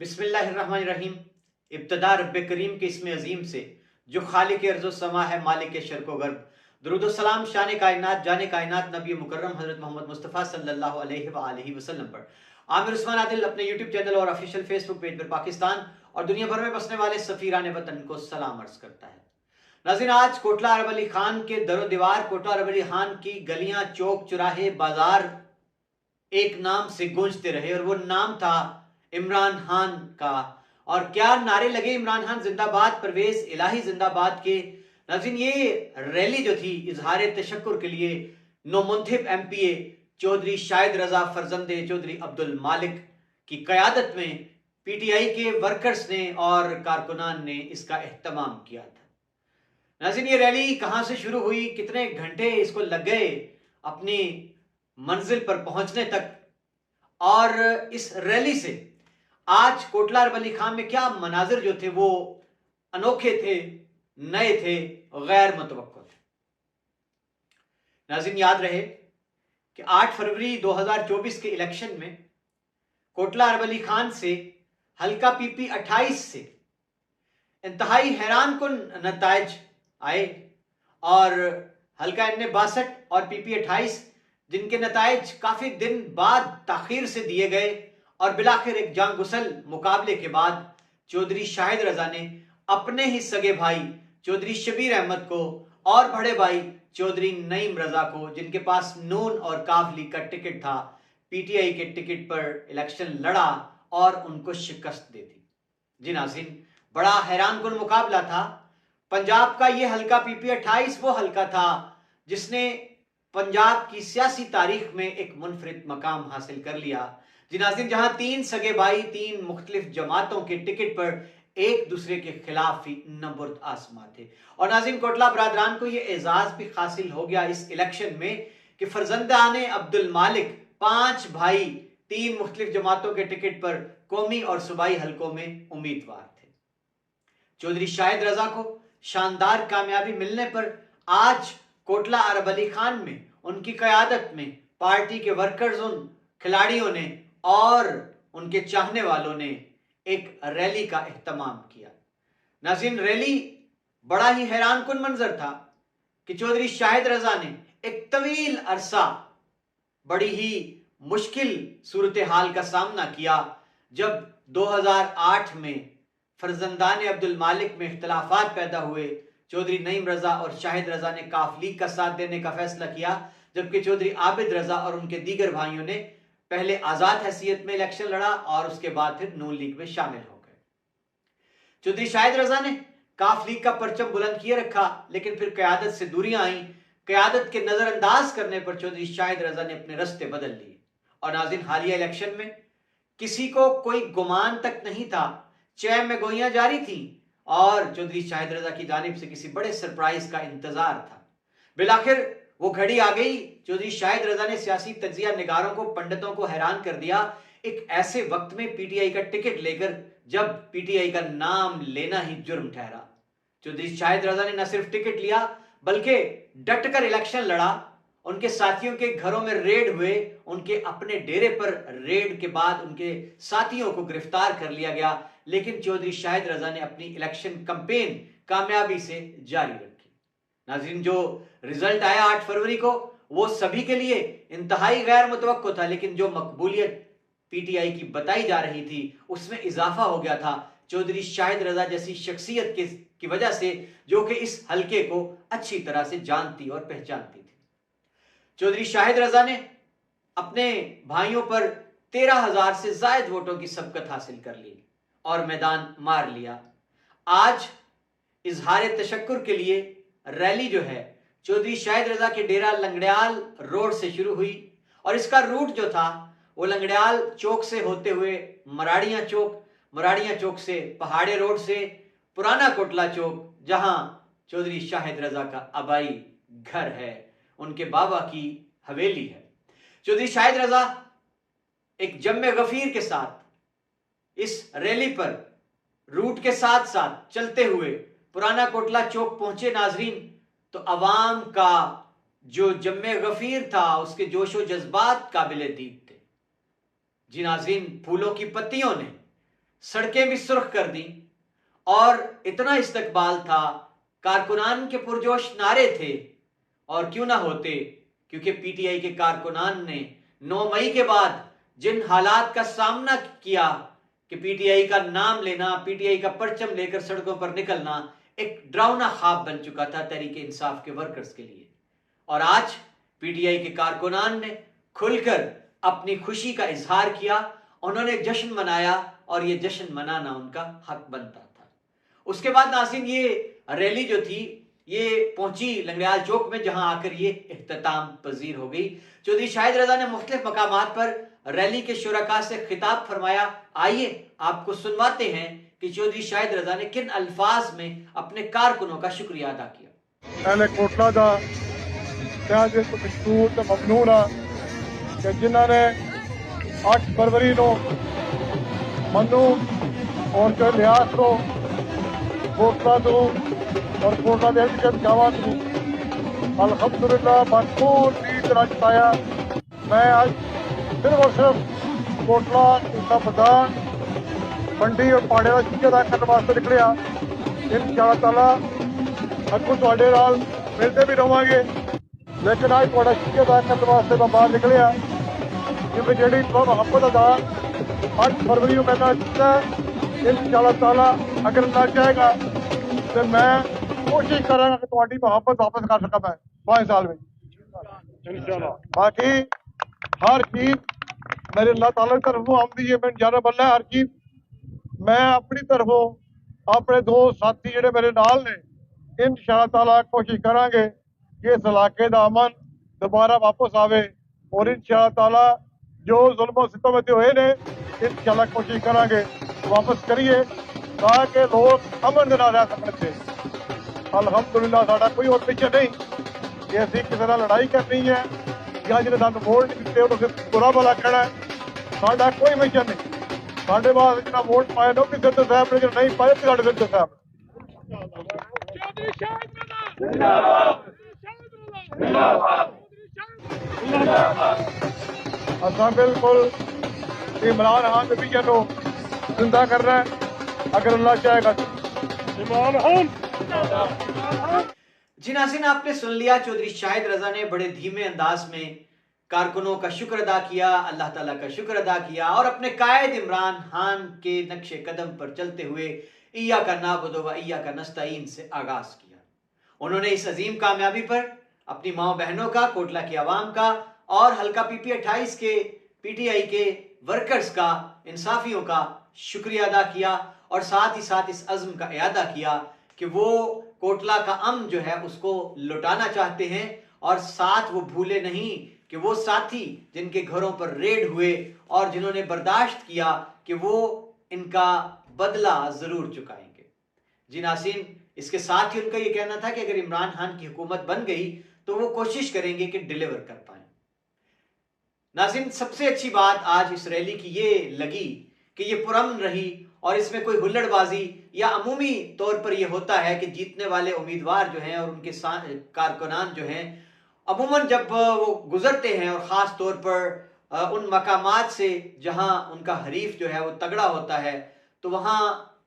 बिस्मिल्लाहिर्रहमानिर्रहीम। इब्तदा रब्बे करीम के इसमें अजीम से जो खालिक अर्ज़ व समा है, मालिक शर्क़ व गर्ब। दुरूद व सलाम शान कायनात जाने कायनात नबी मुकर्रम हज़रत मोहम्मद मुस्तफ़ा सल्लल्लाहु अलैहि वसल्लम पर। आमिर उस्मान आदिल अपने यूट्यूब चैनल और ऑफिशियल फेसबुक पेज पर पाकिस्तान और दुनिया भर में बसने वाले सफ़ीरान वतन को सलाम अर्ज़ करता है। नाज़रीन, आज कोटला अरब अली खान के दरो दीवार, कोटला अरब अली खान की गलियां, चौक चौराहे, बाजार एक नाम से गूंजते रहे और वो नाम था इमरान खान का। और क्या नारे लगे, इमरान खान जिंदाबाद, परवेज इलाही जिंदाबाद के। नाज़रीन, ये रैली जो थी इजहार तशक्कुर के लिए नौमुंतखब एमपीए चौधरी शाहिद रजा फरजंदे चौधरी अब्दुल मालिक की क़यादत में पीटीआई के वर्कर्स ने और कारकुनान ने इसका एहतमाम किया था। नाज़रीन, ये रैली कहाँ से शुरू हुई, कितने घंटे इसको लग गए अपनी मंजिल पर पहुंचने तक, और इस रैली से आज कोटला अरब अली खान में क्या मनाजिर जो थे वो अनोखे थे, नए थे, गैर मुतवक्को थे। नाज़रीन, याद रहे कि 8 फरवरी 2024 के इलेक्शन में कोटला अरब अली खान से हल्का पीपी 28 से इंतहाई हैरान कुन नताइज आए और हल्का एन 62 और पीपी 28 जिनके नताइज काफी दिन बाद ताखीर से दिए गए और बिलाखिर एक जान गुसल मुकाबले के बाद चौधरी शाहिद रजा ने अपने ही सगे भाई चौधरी शबीर अहमद को और बड़े भाई चौधरी नईम रजा को, जिनके पास नून और काफ लीग का टिकट था, पीटीआई के टिकट पर इलेक्शन लड़ा और उनको शिकस्त दे दी। जी नाज़रीन, बड़ा हैरान कुन मुकाबला था। पंजाब का ये हल्का पीपी 28 वो हल्का था जिसने पंजाब की सियासी तारीख में एक मुनफरिद मकाम हासिल कर लिया। जी नाज़रीन, जहां 3 सगे भाई 3 मुख्तलिफ जमातों के टिकट पर एक दूसरे के खिलाफ ही नबुर्द आसमां थे। और नाज़रीन, कोटला बरादरान को यह एजाज भी हासिल हो गया इस इलेक्शन में कि फरजंदाने अब्दुल मालिक 5 भाई 3 मुख्तलिफ जमातों के टिकट पर कौमी और सूबाई हलकों में उम्मीदवार थे। चौधरी शाहिद रजा को शानदार कामयाबी मिलने पर आज कोटला अरब अली खान में उनकी क़यादत में पार्टी के वर्कर्स, उन खिलाड़ियों ने और उनके चाहने वालों ने एक रैली का एहतमाम किया। नाज़रीन, रैली बड़ा ही हैरान कुन मंजर था कि चौधरी शाहिद रजा ने एक तवील अरसा बड़ी ही मुश्किल सूरत हाल का सामना किया जब 2008 में फरजंदान अब्दुल मालिक में इख्तलाफात पैदा हुए। चौधरी नईम रजा और शाहिद रजा ने काफ लीग का साथ देने का फैसला किया, जबकि चौधरी आबिद रजा और उनके दीगर भाइयों ने पहले आजाद हैसियत में इलेक्शन लड़ा और उसके बाद फिर नून लीग में शामिल हो गए। चौधरी शाहिद रजा ने काफ लीग का परचम बुलंद किए रखा, लेकिन फिर क़यादत से दूरियां आई। क़यादत के नजरअंदाज करने पर चौधरी शाहिद रजा ने अपने रस्ते बदल लिए। और नाज़रीन, हालिया इलेक्शन में किसी को कोई गुमान तक नहीं था, चैम में गोइयां जारी थी और चौधरी शाहिद रजा की जानिब से किसी बड़े सरप्राइज का इंतजार था। बिलाखिर वो घड़ी आ गई। चौधरी शाहिद रजा ने सियासी तज्जिया निगारों को, पंडितों को हैरान कर दिया एक ऐसे वक्त में पीटीआई का टिकट लेकर जब पीटीआई का नाम लेना ही जुर्म ठहरा। चौधरी शाहिद रजा ने न सिर्फ टिकट लिया बल्कि डटकर इलेक्शन लड़ा। उनके साथियों के घरों में रेड हुए, उनके अपने डेरे पर रेड के बाद उनके साथियों को गिरफ्तार कर लिया गया, लेकिन चौधरी शाहिद रजा ने अपनी इलेक्शन कैंपेन कामयाबी से जारी रखी। नाज़रीन, जो रिजल्ट आया 8 फरवरी को वो सभी के लिए इंतहाई गैर मुतवक्को था, लेकिन जो मकबूलियत पीटीआई की बताई जा रही थी उसमें इजाफा हो गया था चौधरी शाहिद रजा जैसी शख्सियत की वजह से, जो कि इस हलके को अच्छी तरह से जानती और पहचानती थी। चौधरी शाहिद रजा ने अपने भाइयों पर 13,000 से जायद वोटों की सबकत हासिल कर ली और मैदान मार लिया। आज इजहार तशक्कुर के लिए रैली जो है चौधरी शाहिद रजा के डेरा लंगड़ियाल रोड से शुरू हुई और इसका रूट जो था वो लंगड़ियाल चौक से होते हुए मराड़ियां चौक, मराड़ियां चौक से पहाड़े रोड से पुराना कोटला चौक, जहां चौधरी शाहिद रजा का आबाई घर है, उनके बाबा की हवेली है। चौधरी शाहिद रजा एक जम्मे गफीर के साथ इस रैली पर रूट के साथ साथ चलते हुए पुराना कोटला चौक पहुंचे। नाजरीन, तो अवाम का जो जम्मे गफीर था उसके जोशो जज्बात काबिले दीद थे। जी नाज़रीन, फूलों की पत्तियों ने सड़कें भी सुर्ख कर दी और इतना इस्तकबाल था, कारकुनान के पुरजोश नारे थे। और क्यों ना होते, क्योंकि पीटीआई के कारकुनान ने 9 मई के बाद जिन हालात का सामना किया कि पीटीआई का नाम लेना, पीटीआई का परचम लेकर सड़कों पर निकलना एक डरावना ख्वाब बन चुका था तहरीक इंसाफ के वर्कर्स के लिए। और आज पीटीआई के कारकुनान ने खुलकर अपनी खुशी का इजहार किया, उन्होंने जश्न मनाया और ये जश्न मनाना उनका हक बनता था। उसके बाद नाज़रीन ये रैली जो थी ये पहुंची लंगड़ियाल चौक में, जहां आकर ये इख्तिताम पजीर हो गई। चौधरी शाहिद रजा ने मुख्तलिफ मकामात पर रैली के शुरका से खिताब फरमाया। आइए आपको सुनवाते हैं कि चौधरी शाहिद रजा ने किन अल्फाज में अपने कारकुनों का शुक्रिया अदा किया। पहले कोटला दा त्याग मशहूर तो ममनून आ कि जिन्होंने 8 फरवरी को मनु और जो लिहाज को कोटला तो और कोटला के हकीकत गाँव को अल्हम्दुलिल्लाह भरपूर जीत राज पाया। मैं आज सिर्फ और सिर्फ कोटला उसका प्रधान मंडी और पाड़े का शुक्रिया अदा करने वास्ते निकलिया। इंशाअल्लाह ताला अगू तुहाडे नाल मिलते भी रहांगे, लेकिन आज तुहाडा शुक्रिया अदा करने वास्ते मैं बाहर निकलिया क्योंकि जी मोहब्बत अदा 8 फरवरी को मैंने किया। इंशाअल्लाह ताला अगर अल्लाह चाहेगा तो मैं कोशिश करांगा कि तुहाडी मोहब्बत वापस कर सका मैं 5 साल में इंशाअल्लाह। बाकी हर चीज मेरे अल्लाह ताला की तरफों आमदी है, मैं जाना बल्ला हर चीज मैं अपनी तरफों अपने दोस्त साथी जेडे मेरे नाल ने इंशाअल्लाह ताला कोशिश करांगे कि इस इलाके का अमन दोबारा वापस आवे और इंशाअल्लाह ताला जो जुल्म सितम हुए ने इंशाअल्लाह कोशिश करांगे वापस करिए ताकि लोग अमन के नाल रह सकते। अल्हम्दुलिल्लाह साडा कोई और मिशन नहीं कि असीं किसी नाल लड़ाई करनी है या जिन्हें सानूं वोट नहीं दिते उन्हें बुरा भला कहना है। साडा कोई मिशन नहीं, साडे बाद जिन्हें वोट पाए ना भी सिद्ध साहब ने, जो नहीं पाए तो साडे सिद्ध साहब। असां बिल्कुल इमरान खान के विजन को जिंदा कर रहे हैं अगर अल्लाह चाहेगा। इमरान खान जी नाज़रीन, आपने सुन लिया चौधरी शाहिद रजा ने बड़े धीमे अंदाज में कारकुनों का शुक्र अदा किया, अल्लाह ताला का शुक्र अदा किया और अपने कायद इमरान खान के नक्शे कदम पर चलते हुए इय्या का नाबुदु व इय्या का नस्तईन से आगाज किया। उन्होंने इस अजीम कामयाबी पर अपनी माओ बहनों का, कोटला की आवाम का और हल्का पीपी 28 के पीटीआई के वर्कर्स का, इंसाफियों का शुक्रिया अदा किया और साथ ही साथ इस अज़्म का इरादा किया कि वो कोटला का अमन जो है उसको लुटाना चाहते हैं और साथ वो भूले नहीं कि वो साथी जिनके घरों पर रेड हुए और जिन्होंने बर्दाश्त किया कि वो इनका बदला जरूर चुकाएंगे। जी नाज़रीन, इसके साथ ही उनका ये कहना था कि अगर इमरान खान की हुकूमत बन गई तो वो कोशिश करेंगे कि डिलीवर कर पाए। नाज़रीन, सबसे अच्छी बात आज इस रैली की ये लगी कि ये पुरअमन रही और इसमें कोई हुल्लड़बाजी या अमूमी तौर पर यह होता है कि जीतने वाले उम्मीदवार जो हैं और उनके कारकुनान जो हैं अमूमन जब वो गुजरते हैं और ख़ास तौर पर उन मकामात से जहां उनका हरीफ जो है वो तगड़ा होता है तो वहां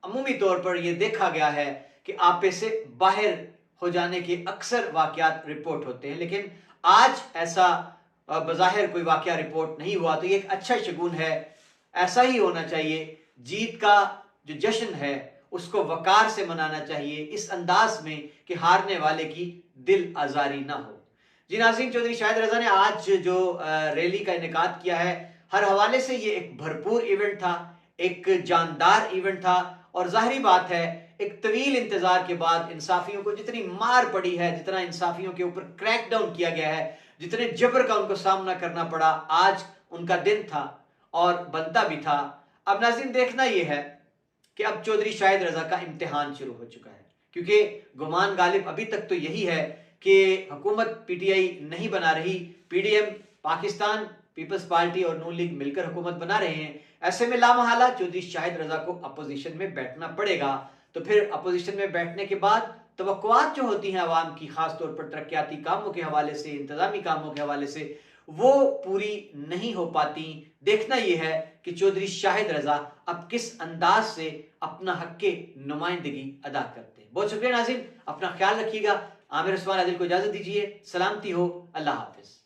अमूमी तौर पर यह देखा गया है कि आपे से बाहर हो जाने के अक्सर वाक़यात रिपोर्ट होते हैं। लेकिन आज ऐसा बज़ाहिर कोई वाक़या रिपोर्ट नहीं हुआ, तो ये एक अच्छा शगुन है। ऐसा ही होना चाहिए। जीत का जो जश्न है उसको वकार से मनाना चाहिए, इस अंदाज में कि हारने वाले की दिल आजारी ना हो। जी नाज़रीन, चौधरी शाहिद रजा ने आज जो रैली का इनेकाद किया है हर हवाले से ये एक भरपूर इवेंट था, एक जानदार इवेंट था और जाहिरी बात है एक तवील इंतजार के बाद इंसाफियों को जितनी मार पड़ी है, जितना इंसाफियों के ऊपर क्रैकडाउन किया गया है, जितने जबर का उनको सामना करना पड़ा, आज उनका दिन था और बनता भी था। अब नाज़रीन देखना यह है कि अब चौधरी शाहिद रजा का इम्तिहान शुरू हो चुका है, क्योंकि गुमान गालिब अभी तक तो यही है कि हुकूमत पीटीआई नहीं बना रही, पीडीएम पाकिस्तान पीपल्स पार्टी और नून लीग मिलकर हुकूमत बना रहे हैं। ऐसे में लामहला चौधरी शाहिद रजा को अपोजिशन में बैठना पड़ेगा। तो फिर अपोजिशन में बैठने के बाद तवक्कुआत जो होती हैं अवाम की, खास तौर पर तरक्याती कामों के हवाले से, इंतजामी कामों के हवाले से, वो पूरी नहीं हो पाती। देखना यह है کہ چودھری شاہد رضا اب کس انداز سے اپنا حق کے نمائندگی ادا کرتے ہیں۔ بہت شکریہ ناظرین، اپنا خیال رکھیے گا۔ عامر عثمان عادل کو اجازت دیجیے، سلامتی ہو، اللہ حافظ۔